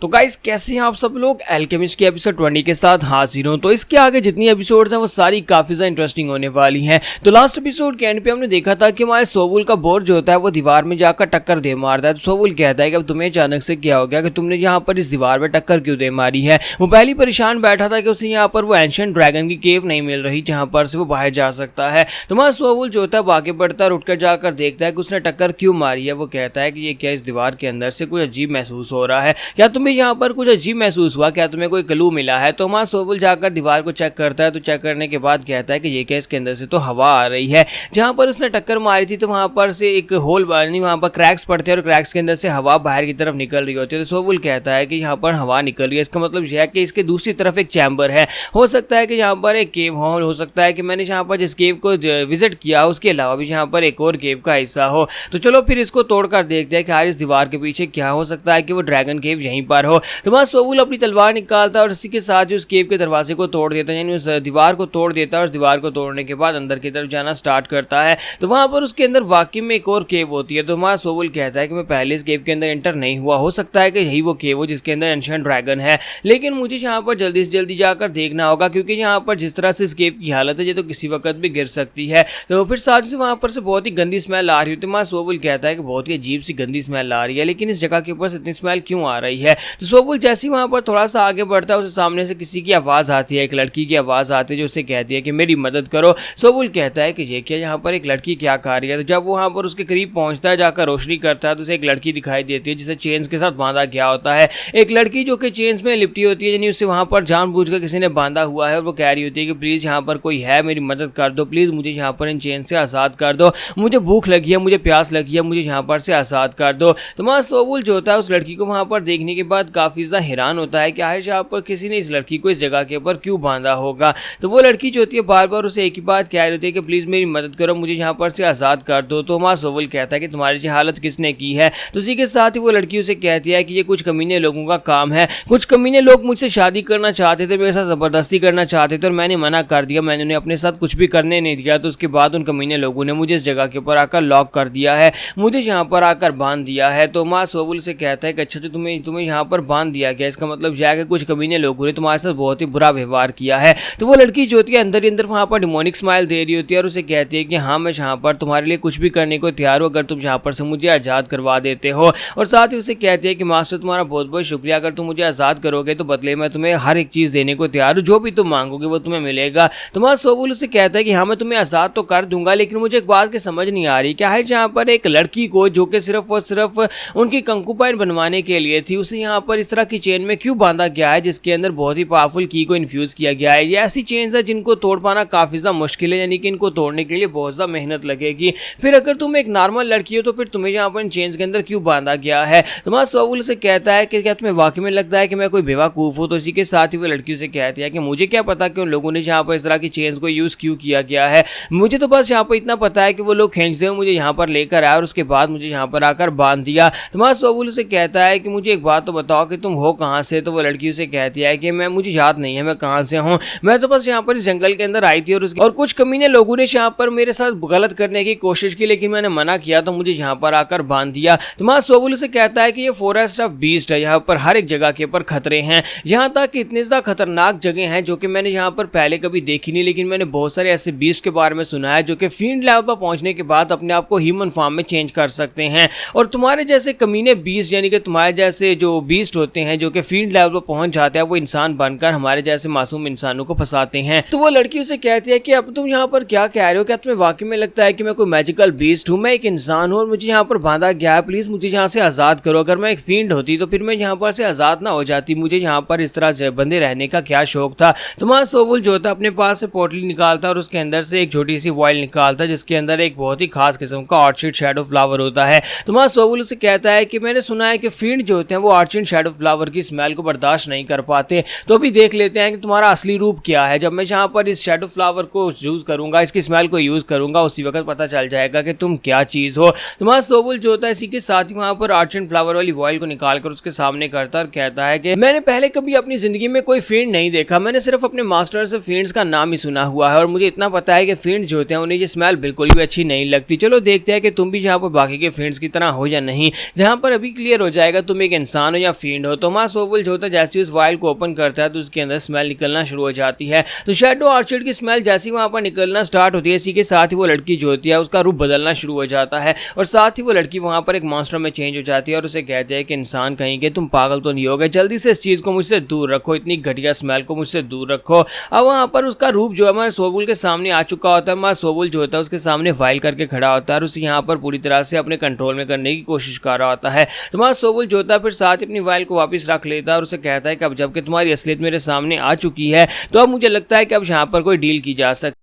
तो गाइस कैसे हैं आप सब लोग। एल्केमिस्ट के एपिसोड 20 के साथ हाजिर हूं। तो इसके आगे जितनी एपिसोड्स हैं वो सारी काफी ज्यादा इंटरेस्टिंग होने वाली हैं। तो लास्ट एपिसोड के एंड पे हमने देखा था कि हमारे सोवुल का बोर्ड जो होता है वो दीवार में जाकर टक्कर दे मारता है। तो सोवुल कहता है कि अब तुम्हें अचानक से क्या हो गया कि तुमने यहाँ पर इस दीवार में टक्कर क्यों दे मारी है। वो पहली परेशान बैठा था कि उसे यहाँ पर वो एंशिएंट ड्रैगन की केव नहीं मिल रही जहाँ पर से वो बाहर जा सकता है। तो हमारा सोवुल जो होता है आगे बढ़ता है और उठकर जाकर देखता है कि उसने टक्कर क्यों मारी है। वो कहता है कि ये क्या इस दीवार के अंदर से कुछ अजीब महसूस हो रहा है, क्या तुम्हें यहाँ पर कुछ अजीब महसूस हुआ, क्या तुम्हें कोई क्लू मिला है। तो हमारा सोवुल जाकर दीवार को चेक करता है। तो चेक करने के बाद कहता है कि ये क्या इसके अंदर से तो हवा आ रही है। जहाँ पर उसने टक्कर मारी थी तो वहाँ पर से एक होल बनी, वहाँ पर क्रैक्स पड़ते हैं और क्रैक्स के अंदर से हवा बाहर की तरफ निकल रही होती है। तो सोवुल कहता है कि यहाँ पर हवा निकल रही है, इसका मतलब यह है कि इसके दूसरी तरफ एक चैम्बर है। हो सकता है कि यहाँ पर एक केव हो सकता है कि मैंने यहाँ पर जिस केव को विजिट किया उसके अलावा भी यहाँ पर एक और केव का हिस्सा हो। तो चलो फिर इसको तोड़कर देखते हैं कि यार इस दीवार के पीछे क्या हो सकता है कि वो ड्रैगन केव यहीं पर हो। तो वहाँ सोवुल अपनी तलवार निकालता है और इसी के साथ ही उस केव के दरवाजे को तोड़ देता है, यानी उस दीवार को तोड़ देता है। और उस दीवार को तोड़ने के बाद अंदर की तरफ जाना स्टार्ट करता है। तो वहाँ पर उसके अंदर वाकई में एक और केव होती है। तो वहाँ सोवुल कहता है कि मैं पहले इस केव के अंदर एंटर नहीं हुआ, हो सकता है कि यही वो केव हो जिसके अंदर एंशिएंट ड्रैगन है, लेकिन मुझे यहाँ पर जल्दी से जल्दी जाकर देखना होगा क्योंकि यहाँ पर जिस तरह से इस केव की हालत है ये तो किसी वक्त भी गिर सकती है। तो फिर साथ ही वहाँ पर से बहुत ही गंदी स्मेल आ रही होती है। वहाँ सोवुल कहता है कि बहुत ही अजीब सी गंदी स्मेल आ रही है, लेकिन इस जगह के ऊपर से इतनी स्मेल क्यों आ रही है। तो सोवुल जैसे ही वहाँ पर थोड़ा सा आगे बढ़ता है उसे सामने से किसी की आवाज़ आती है, एक लड़की की आवाज़ आती है जो उसे कहती है कि मेरी मदद करो। सोवुल कहता है कि ये क्या यहाँ पर एक लड़की क्या कर रही है। तो जब वो वहाँ पर उसके करीब पहुँचता है, जाकर रोशनी करता है तो उसे एक लड़की दिखाई देती है जिसे चेन्स के साथ बांधा गया होता है। एक लड़की जो कि चेन्स में लिपटी होती है, यानी उसे वहाँ पर जानबूझकर किसी ने बांधा हुआ है और वो कह रही होती है कि प्लीज़ यहाँ पर कोई है, मेरी मदद कर दो, प्लीज़ मुझे यहाँ पर इन चेन से आज़ाद कर दो, मुझे भूख लगी है, मुझे प्यास लगी है, मुझे यहाँ पर से आज़ाद कर दो। तो वहाँ सोवुल जो होता है उस लड़की को वहाँ पर देखने के बाद काफ़ी ज़्यादा हैरान होता है कि आखिर यहाँ पर किसी ने इस लड़की को इस जगह के ऊपर क्यों बांधा होगा। तो वो लड़की जो होती है बार बार उसे एक ही बात कह रही होती है कि प्लीज़ मेरी मदद करो, मुझे यहाँ पर से आज़ाद कर दो। तो वहाँ सोवुल कहता है कि तुम्हारी ये हालत किसने की है। तो उसी के साथ ही वो लड़की उसे कहती है कि ये कुछ कमीने लोगों का काम है, कुछ कमीने लोग मुझसे शादी करना चाहते थे, मेरे साथ ज़बरदस्ती करना चाहते थे और मैंने मना कर दिया, मैंने उन्हें अपने साथ कुछ भी करने नहीं दिया। तो उसके बाद उन कमीने लोगों ने मुझे इस जगह के ऊपर आकर लॉक कर दिया है, मुझे यहाँ पर आकर बांध दिया है। तो माँ सोवुल से कहता है कि अच्छा तो तुम्हें यहाँ पर बांध दिया गया, इसका मतलब यह है कि कुछ कमीने लोगों ने तुम्हारे साथ बहुत ही बुरा व्यवहार किया है। तो वो लड़की जो होती है अंदर ही अंदर वहाँ पर डिमोनिक स्माइल दे रही होती है और उसे कहती है कि हाँ मैं यहाँ पर तुम्हारे लिए कुछ भी करने को तैयार हूँ अगर तुम यहाँ पर से मुझे आज़ाद करवा देते हो। और साथ ही उसे कहती है कि मास्टर तुम्हारा बहुत बहुत शुक्रिया, अगर तुम मुझे आज़ाद करोगे तो बदले में तुम्हें हर एक चीज़ देने को तैयार हूँ, जो भी तुम मांगोगे वो तुम्हें मिलेगा। तो वहाँ सोवुल उसे कहता है कि हाँ मैं तुम्हें आज़ाद तो कर दूंगा, लेकिन मुझे एक बात की समझ नहीं आ रही, क्या है जहाँ पर एक लड़की को जो कि सिर्फ और सिर्फ उनकी कंकुपाइन बनवाने के लिए थी उसे यहाँ पर इस तरह की चेन में क्यों बांधा गया है जिसके अंदर बहुत ही पावरफुल की को इन्फ्यूज़ किया गया है। ये ऐसी चेन्स है जिनको तोड़ पाना काफ़ी ज़्यादा मुश्किल है, यानी कि इनको तोड़ने के लिए बहुत ज़्यादा मेहनत लगेगी। फिर अगर तुम एक नॉर्मल लड़की हो तो फिर तुम्हें यहाँ पर इन चेन्स के अंदर क्यों बांधा गया है। तो वहाँ सोवुल से कहता है कि क्या तुम्हें वाकई में लगता है कि मैं कोई बेवकूफ़ हूँ। तो इसी के साथ ही वो लड़की से कहती है कि मुझे क्या पता कि उन लोगों ने यहाँ पर इस तरह की चेन्स को यूज़ क्यों किया गया है, मुझे तो बस यहाँ पर इतना पता है कि वो लोग खींचते हुए मुझे यहाँ पर लेकर आए और उसके बाद मुझे यहाँ पर आकर बांध दिया। तो वहाँ सोवुल से कहता है कि मुझे एक बात तो बताओ कि तुम हो कहाँ से। तो वो लड़की उसे कहती है कि मुझे याद नहीं है मैं कहाँ से हूँ, मैं तो बस यहाँ पर इस जंगल के अंदर आई थी और कुछ कमीने लोगों ने यहाँ पर मेरे साथ गलत करने की कोशिश की, लेकिन मैंने मना किया तो मुझे यहाँ पर आकर बांध दिया। तो वहाँ सोवुल से कहता है कि ये फॉरेस्ट ऑफ बीस्ट है, यहाँ पर हर एक जगह के ऊपर खतरे हैं, यहाँ तक कि इतने ज़्यादा खतरनाक जगह हैं जो कि मैंने यहाँ पर पहले कभी देखी नहीं, लेकिन मैंने बहुत सारे ऐसे बीस्ट के बारे में सुना है जो कि फील्ड लेवल पर पहुँचने के बाद अपने आप को ह्यूमन फॉर्म में चेंज कर सकते हैं। और तुम्हारे जैसे कमीने बीस्ट यानी कि तुम्हारे जैसे जो बीस्ट होते हैं जो कि फील्ड लेवल पर पहुंच जाते हैं वो इंसान बनकर हमारे जैसे मासूम इंसानों को फंसाते हैं। तो वो लड़की उसे कहती है कि अब तुम यहाँ पर क्या कह रहे हो, क्या तुम्हें वाकई में लगता है कि मैं कोई मैजिकल बीस्ट हूँ, मैं एक इंसान हूँ और मुझे यहाँ पर बांधा गया है, प्लीज मुझे यहाँ से आज़ाद करो। अगर मैं एक फील्ड होती तो फिर मैं यहाँ पर से आज़ाद ना हो जाती, मुझे यहाँ पर इस तरह बंदे रहने का क्या शौक था। तो वहाँ सोवुल जो था अपने पास से पोटली निकालता और उसके अंदर से एक छोटी सी वॉइल निकालता जिसके अंदर एक बहुत ही खास किस्म का ऑर्चिड शैडो फ्लावर होता है। तो वहाँ सोवुल उसे कहता है कि मैंने सुना है कि फील्ड जो होते हैं वो ऑर्चिड शैडो फ्लावर की स्मेल को बर्दाश्त नहीं कर पाते, तो अभी देख लेते हैं कि तुम्हारा असली रूप क्या है। जब मैं यहाँ पर इस शैडो फ्लावर को यूज़ करूंगा, इसकी स्मेल को यूज़ करूंगा, उसी वक्त पता चल जाएगा कि तुम क्या चीज़ हो। तो वहाँ सोवुल जो होता है इसी के साथ ही वहाँ पर ऑर्चिड फ्लावर वाली वॉइल को निकालकर उसके सामने करता और कहता है कि मैंने पहले कभी अपनी जिंदगी में कोई फील्ड नहीं देखा, मैंने सिर्फ अपने मास्टर से फील्ड्स का नाम ही सुना हुआ है और मुझे इतना पता है कि फील्ड्स जो होते हैं उन्हें ये स्मेल बिल्कुल भी अच्छी नहीं लगती। चलो देखते हैं कि तुम भी यहाँ पर बाकी के फील्ड्स की तरह हो या नहीं। जहाँ पर अभी क्लियर हो जाएगा तुम एक इंसान हो या फील्ड हो। तो हमारा सोवुल जो होता है जैसे उस वाइल को ओपन करता है तो उसके अंदर स्मेल निकलना शुरू हो जाती है। तो शैडो ऑर्चिड की स्मेल जैसे ही वहां पर निकलना स्टार्ट होती है, इसी के साथ ही वो लड़की जो होती है उसका रूप बदलना शुरू हो जाता है और साथ ही वो लड़की वहां पर एक मॉन्स्टर में चेंज हो जाती है और उसे कहते हैं कि इंसान कहीं के तुम पागल तो नहीं हो गए, जल्दी से इस चीज को मुझसे दूर रखो, इतनी घटिया स्मेल को मुझसे दूर रखो। अब वहां पर उसका रूप जो है हमारे सोवुल के सामने आ चुका होता है। हमारा सोवुल जो होता है उसके सामने वाइल करके खड़ा होता है और उसे यहाँ पर पूरी तरह से अपने कंट्रोल में करने की कोशिश कर रहा होता है। तो हमारा सोवुल जो होता है फिर साथ ही अपनी वाइल को वापस रख लेता है और उसे कहता है कि अब जबकि तुम्हारी असलियत मेरे सामने आ चुकी है तो अब मुझे लगता है कि अब यहाँ पर कोई डील की जा सकती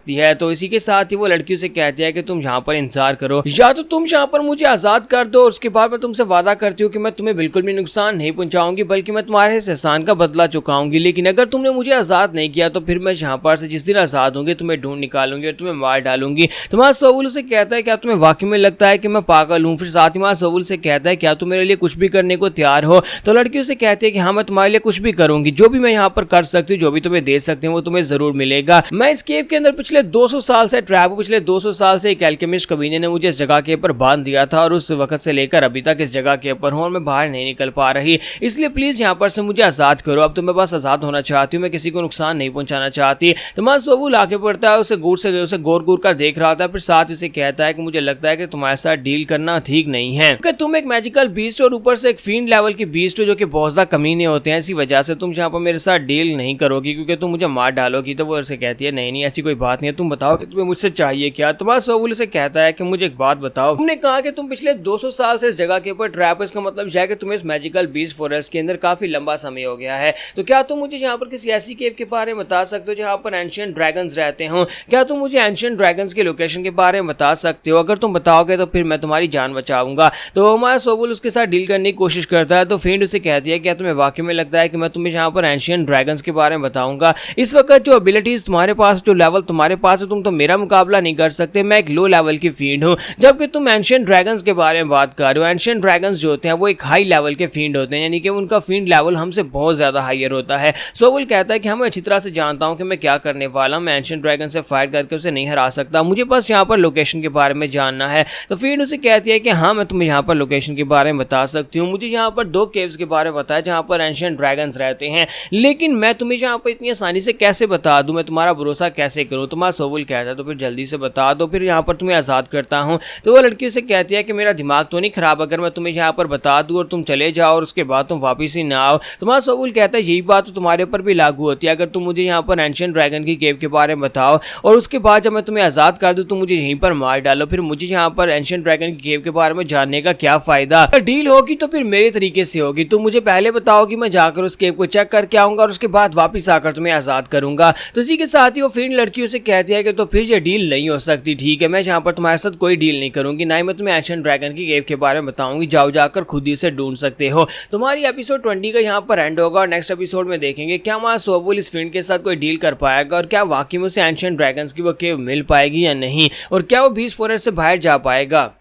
है। तो इसी के साथ ही वो लड़की से कहती है कि तुम यहाँ पर इंतजार करो, या तो तुम यहाँ पर मुझे आजाद कर दो और उसके बाद मैं तुमसे वादा करती हूँ कि मैं तुम्हें बिल्कुल भी नुकसान नहीं पहुंचाऊंगी बल्कि मैं तुम्हारे इस एहसान का बदला चुकाऊंगी। लेकिन अगर तुमने मुझे आजाद नहीं किया तो फिर मैं यहाँ पर से जिस दिन आजाद होंगी तुम्हें ढूंढ निकालूंगी और तुम्हें मार डालूंगी। तुम्हारा सोवुल से कहता है क्या तुम्हें वाकई में लगता है कि मैं पागल हूँ? फिर साथ ही हमारा सोवुल से कहता है क्या तुम मेरे लिए कुछ भी करने को तैयार हो? तो लड़की उसे कहती है कि हाँ मैं तुम्हारे लिए कुछ भी करूंगी, जो भी मैं यहाँ पर कर सकती हूँ, जो भी तुम्हें दे सकती हूँ वो तुम्हें जरूर मिलेगा। मैं इस केव के अंदर पिछले 200 साल से ट्रैप, पिछले 200 साल से एक एल्केमिस्ट कमीने ने मुझे इस जगह के ऊपर बांध दिया था और उस वक्त से लेकर अभी तक इस जगह के ऊपर हूं और मैं बाहर नहीं निकल पा रही, इसलिए प्लीज यहाँ पर से मुझे आजाद करो। अब तो मैं बस आजाद होना चाहती हूँ, मैं किसी को नुकसान नहीं पहुंचाना चाहती। तो मैं सोवुल आके पड़ता है, उसे गौर गौर कर देख रहा था, फिर साथ उसे कहता है कि मुझे लगता है कि तुम्हारे साथ डील करना ठीक नहीं है क्योंकि तुम एक मैजिकल बीस्ट और ऊपर से एक फील्ड लेवल की बीस्ट हो जो कि बहुत ज्यादा कमीने होते हैं, इसी वजह से तुम यहाँ पर मेरे साथ डील नहीं करोगी क्योंकि तुम मुझे मार डालोगी। तो वो उसे कहती है नहीं ऐसी कोई बात नहीं है, तुम बताओ कि तुम्हें मुझसे चाहिए क्या? तुम्हारा सोवुल से कहता है कि मुझे एक बात बताओ, तुमने कहा कि तुम पिछले 200 साल से इस जगह के ऊपर ट्रैप, इसका मतलब यह है कि तुम्हें इस मैजिकल बीस्ट फॉरेस्ट के अंदर काफी लंबा समय हो गया है। तो क्या तुम मुझे यहाँ पर किसी ऐसी केव के बारे में बता सकते हो जहाँ पर एंशिएंट ड्रैगन्स रहते हो? क्या तुम मुझे एंशिएंट ड्रैगन्स के लोकेशन के बारे में बता सकते हो? अगर तुम बताओगे तो फिर मैं तुम्हारी जान बचाऊंगा। तो हमारा सोवुल उसके साथ डील करने की कोशिश करता है। तो फेंड उसे कहती है क्या तुम्हें वाकई में लगता है कि मैं तुम्हें यहाँ पर एंशिएंट ड्रैगन्स के बारे में बताऊंगा? इस वक्त जो एबिलिटीज तुम्हारे पास, जो लेवल तुम्हारे पास है, तुम तो मेरा मुकाबला नहीं कर सकते, मैं एक लो लेवल की फील्ड हूं, जबकि तुम एंशिएंट ड्रैगन्स के बारे में बात कर रहे हो। एंशिएंट ड्रैगन्स जो होते हैं वो एक हाई लेवल के फील्ड होते हैं, यानी कि उनका फील्ड लेवल हमसे बहुत ज्यादा हायर होता है। सोवुल कहता है कि मैं अच्छी तरह से जानता हूं कि मैं क्या करने वाला हूं, मैं एंशिएंट ड्रैगन से फाइट करके उसे नहीं हरा सकता, मुझे बस यहाँ पर लोकेशन के बारे में जानना है। तो फील्ड उसे कहती है कि हाँ मैं तुम्हें यहाँ पर लोकेशन के बारे में बता सकती हूँ, मुझे यहाँ पर 2 केव्स के बारे में बताया जहाँ पर एंशिएंट ड्रैगन्स रहते हैं, लेकिन मैं तुम्हें यहाँ पर इतनी आसानी से कैसे बता दूं, मैं तुम्हारा भरोसा कैसे करूं? तुम्हारा सोवुल कहता है तो फिर जल्दी से बता दो, फिर यहाँ पर तुम्हें आजाद करता हूं। तो वो लड़की से कहती है कि मेरा दिमाग तो नहीं खराब अगर मैं तुम्हें यहाँ पर बता दूं और तुम चले जाओ और उसके बाद तुम वापस ही ना आओ? तुम्हारा सोवुल कहता है यही बात तो तुम्हारे ऊपर भी लागू होती है, अगर तुम मुझे यहाँ पर एंशिएंट ड्रैगन की केव के बारे में बताओ और उसके बाद जब मैं तुम्हें आजाद कर दूं तो मुझे यहीं पर मार डालो, फिर मुझे यहाँ पर एंशिएंट ड्रैगन की केव के बारे में जानने का क्या फायदा? अगर डील होगी तो फिर मेरे तरीके से होगी, तुम मुझे पहले बताओ कि मैं जाकर उस केव को चेक करके आऊंगा और उसके बाद वापस आकर तुम्हें आजाद करूंगा। तो इसी के साथ ही वो फिर लड़कियों से कहती है कि तो फिर ये डील नहीं हो सकती, ठीक है मैं यहाँ पर तुम्हारे साथ कोई डील नहीं करूंगी, ना ही मैं तुम्हें एंशिएंट ड्रैगन की केव के बारे में बताऊंगी, जाओ जाकर खुद ही से ढूंढ सकते हो। तुम्हारी एपिसोड 20 का यहाँ पर एंड होगा और नेक्स्ट एपिसोड में देखेंगे क्या हमारा सोवुल इस फ्रेंड के साथ कोई डील कर पाएगा और क्या वाकई में उसे एंशिएंट ड्रैगन्स की वो केव मिल पाएगी या नहीं, और क्या वो बीस्ट फॉरेस्ट से बाहर जा पाएगा।